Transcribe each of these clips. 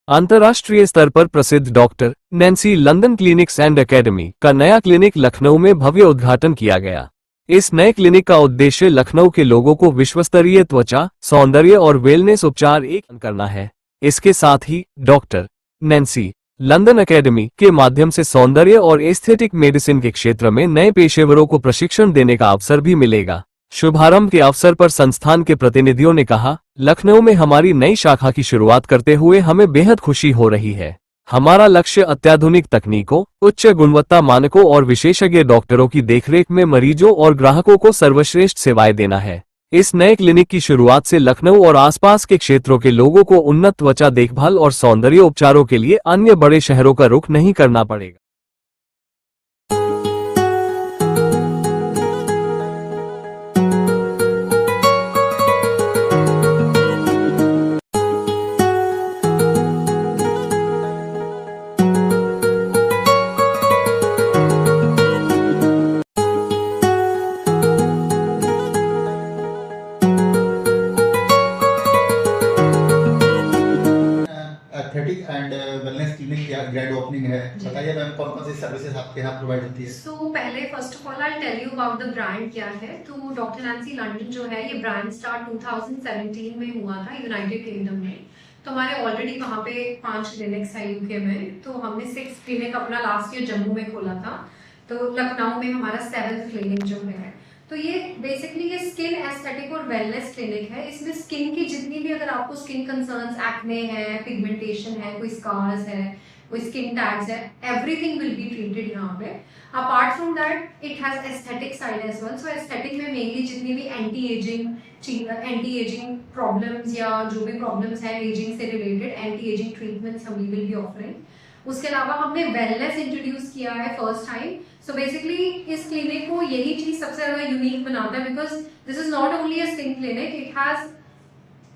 अंतर्राष्ट्रीय स्तर पर प्रसिद्ध doctor Nancy London clinics and academy का नया क्लिनिक लखनऊ में भव्य उद्घाटन किया गया। इस नए क्लिनिक का उद्देश्य लखनऊ के लोगों को विश्वस्तरीय त्वचा, सौंदर्य और वेलनेस उपचार एक करना है। इसके साथ ही डॉक्टर नैन्सी लंदन एकेडमी के माध्यम से सौंदर्य और एस्थेटिक मेडिसिन के क्षेत्र में नए पेशेवरों को प्रशिक्षण देने का अवसर भी मिलेगा। शुभारंभ के अवसर पर संस्थान के प्रतिनिधियों ने कहा, लखनऊ में हमारी नई शाखा की शुरुआत करते हुए हमें बेहद खुशी हो रही है। हमारा लक्ष्य अत्याधुनिक तकनीकों, उच्च गुणवत्ता मानकों और विशेषज्ञ डॉक्टरों की देखरेख में मरीजों और ग्राहकों को सर्वश्रेष्ठ सेवाएं देना है। इस नए क्लिनिक की शुरुआत से लखनऊ और आसपास के क्षेत्रों के लोगों को उन्नत त्वचा देखभाल और सौंदर्य उपचारों के लिए अन्य बड़े शहरों का रुख नहीं करना पड़ेगा। एस्थेटिक एंड वेलनेस क्लिनिक की ग्रैंड ओपनिंग है। बताइए मैम, कौन कौन सी सर्विसेज आपके यहाँ प्रोवाइड होती है? पहले first of all I tell you about the brand क्या है। तो डॉक्टर नैन्सी लंदन जो है, ये ब्रांड स्टार्ट 2017 में हुआ था यूनाइटेड किंगडम में। तो हमारे ऑलरेडी वहाँ पे 5 क्लिनिक्स है यूके में। तो हमने 6 क्लिनिक अपना लास्ट ईयर जम्मू में खोला था। तो लखनऊ में हमारा 7th क्लिनिक जो है। तो ये बेसिकली ये स्किन एस्थेटिक और वेलनेस क्लिनिक है। इसमें स्किन की जितनी भी, अगर आपको स्किन कंसर्न्स, एक्ने है, पिगमेंटेशन है, कोई स्कार्स है, कोई स्किन टैग्स है, एवरीथिंग विल बी ट्रीटेड यहाँ पे। Apart from that it has aesthetic side as well. So aesthetic में मेनली जितनी भी एंटी एजिंग प्रॉब्लम्स या जो भी प्रॉब्लम्स है एजिंग से रिलेटेड, एंटी एजिंग ट्रीटमेंट्स हम विल बी ऑफरिंग। उसके अलावा हमने वेलनेस इंट्रोड्यूस किया है फर्स्ट टाइम। सो बेसिकली इस क्लिनिक को यही चीज सबसे ज्यादा यूनिक बनाता है, because this is not only a skin clinic, it has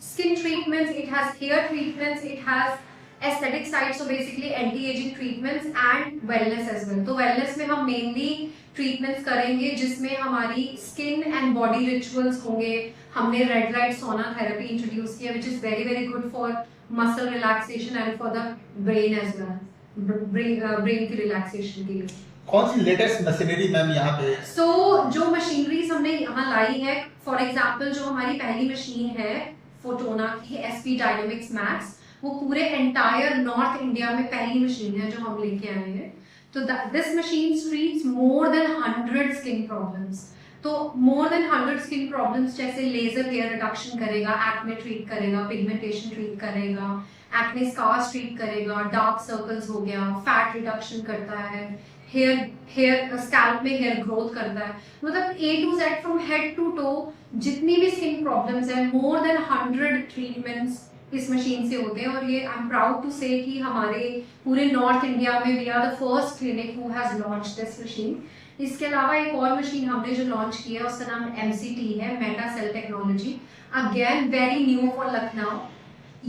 skin treatments, it has hair treatments, it has aesthetic side, so basically anti ageing treatments and wellness as well. तो wellness में हम mainly treatments करेंगे जिसमें हमारी skin and body rituals होंगे। हमने red light sauna therapy introduce किया which is very very good for muscle relaxation and for the brain as well, brain की रिलैक्सेशन के लिए। कौन सी लेटेस्ट मशीनरी मैम यहाँ पे? जो मशीनरीज हमने यहाँ लाई है, फॉर एग्जांपल जो हमारी पहली मशीन है फोटोना की SP डायनामिक्स मैक्स, वो पूरे एंटायर नॉर्थ इंडिया में पहली मशीन है जो हम लेके आए हैं। तो this machine treats more than 100 skin problems. तो मोर देन 100 स्किन प्रॉब्लम्स जैसे लेजर हेयर रिडक्शन करेगा, एक्ने ट्रीट करेगा, पिगमेंटेशन ट्रीट करेगा, एक्ने स्कार्स ट्रीट करेगा, डार्क सर्कल्स हो गया, फैट रिडक्शन करता है, हेयर स्कैल्प में हेयर ग्रोथ करता है। मतलब A to Z from head to toe जितनी भी स्किन प्रॉब्लम्स है, मोर देन 100 ट्रीटमेंट्स इस मशीन से होते हैं। और ये आई एम प्राउड टू से कि हमारे पूरे नॉर्थ इंडिया में we are the first clinic who has launched this machine. इसके अलावा एक और मशीन हमने जो लॉन्च की है उसका नाम MCT है, meta cell technology, again very new for Lucknow.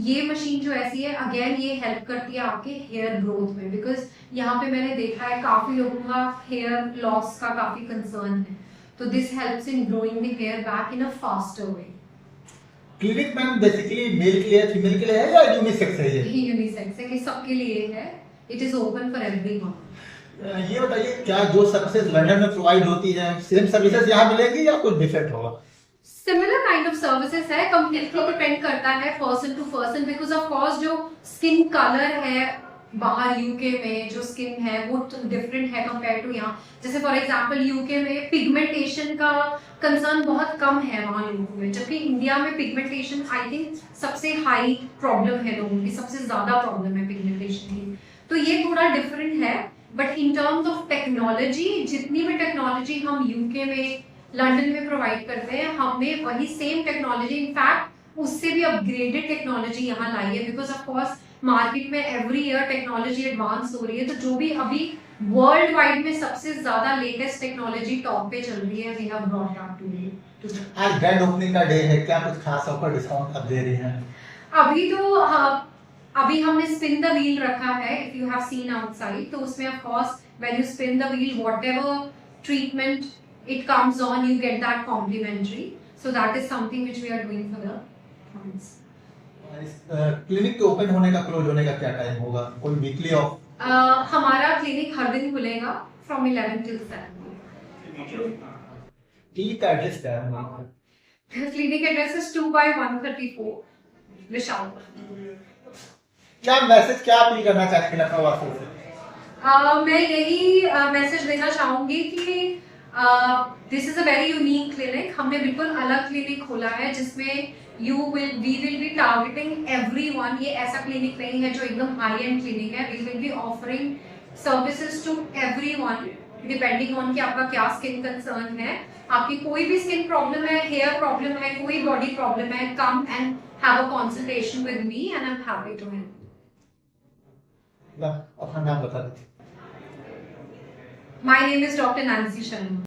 ये मशीन जो ऐसी है, अगेन ये हेल्प करती है आपके हेयर ग्रोथ में, बिकॉज यहाँ पे मैंने देखा है काफी लोगों का हेयर लॉस का काफी कंसर्न है। तो this helps in growing the hair back in a faster way. Clinic ma'am basically male के लिए, फीमेल के लिए है या यूनिसेक्स है? ये यूनिसेक्स है, कि सबके लिए है। It is open for everyone. ये बताइए, क्या जो सर्विसेज लंदन में प्रोवाइड होती है सेम सर्विसेज यहाँ मिलेंगी या कुछ डिफरेंट होगा? सिमिलर काइंड ऑफ सर्विसेज है, कंप्लीटली डिपेंड करता है person to person, because of course जो स्किन कलर है बाहर यूके में, जो स्किन है वो डिफरेंट है कंपेयर टू यहाँ। जैसे फॉर एग्जांपल यूके में पिगमेंटेशन का कंसर्न बहुत कम है वहाँ लोगों में, जबकि इंडिया में पिगमेंटेशन आई थिंक सबसे हाई प्रॉब्लम है लोगों की, सबसे ज्यादा प्रॉब्लम है पिगमेंटेशन की। तो ये थोड़ा डिफरेंट है, but in terms of technology, जितनी भी टेक्नोलॉजी हम यूके में, लंदन में प्रोवाइड करते हैं, हमने वही सेम टेक्नोलॉजी, इनफैक्ट उससे भी अपग्रेडेड टेक्नोलॉजी यहाँ लाई है, बिकॉज ऑफ कोर्स मार्केट में एवरी ईयर टेक्नोलॉजी एडवांस हो रही है। तो जो भी अभी वर्ल्ड वाइड में सबसे ज्यादा लेटेस्ट टेक्नोलॉजी टॉप पे चल रही है, we have brought that to you. आज ग्रैंड ओपनिंग का डे है, क्या कुछ खास ऑफर डिस्काउंट आप दे रही हैं? अभी तो अभी हमने स्पिन द व्हील रखा है, if you have seen outside. तो उसमें of course when you spin the wheel, whatever treatment it comes on, you get that complimentary. So that is something which we are doing for the clients. Clinic के open होने का close होने का क्या time होगा, कोई weekly off? हमारा clinic हर दिन खुलेगा फ्रॉम 11 till 7। क्लिनिक का एड्रेस क्या है वहाँ पर? क्लिनिक एड्रेस इज 2/134 विशाल। क्या मैसेज, क्या अपील करना चाहते हैं लखनऊ वासियों से? मैं यही मैसेज देना चाहूंगी कि this is a very unique clinic. हमने बिल्कुल अलग क्लिनिक खोला है जिसमें we will be targeting everyone. ये ऐसा क्लिनिक नहीं है जो एकदम हाई एंड क्लिनिक है। We will be offering services to everyone depending on कि आपका क्या स्किन कंसर्न है। आपकी कोई भी स्किन प्रॉब्लम है, हेयर प्रॉब्लम है, कोई बॉडी प्रॉब्लम है, come and have a consultation with me and I am happy to help. अपना नाम बता दीजिए। My name is Dr. Nancy Sharma.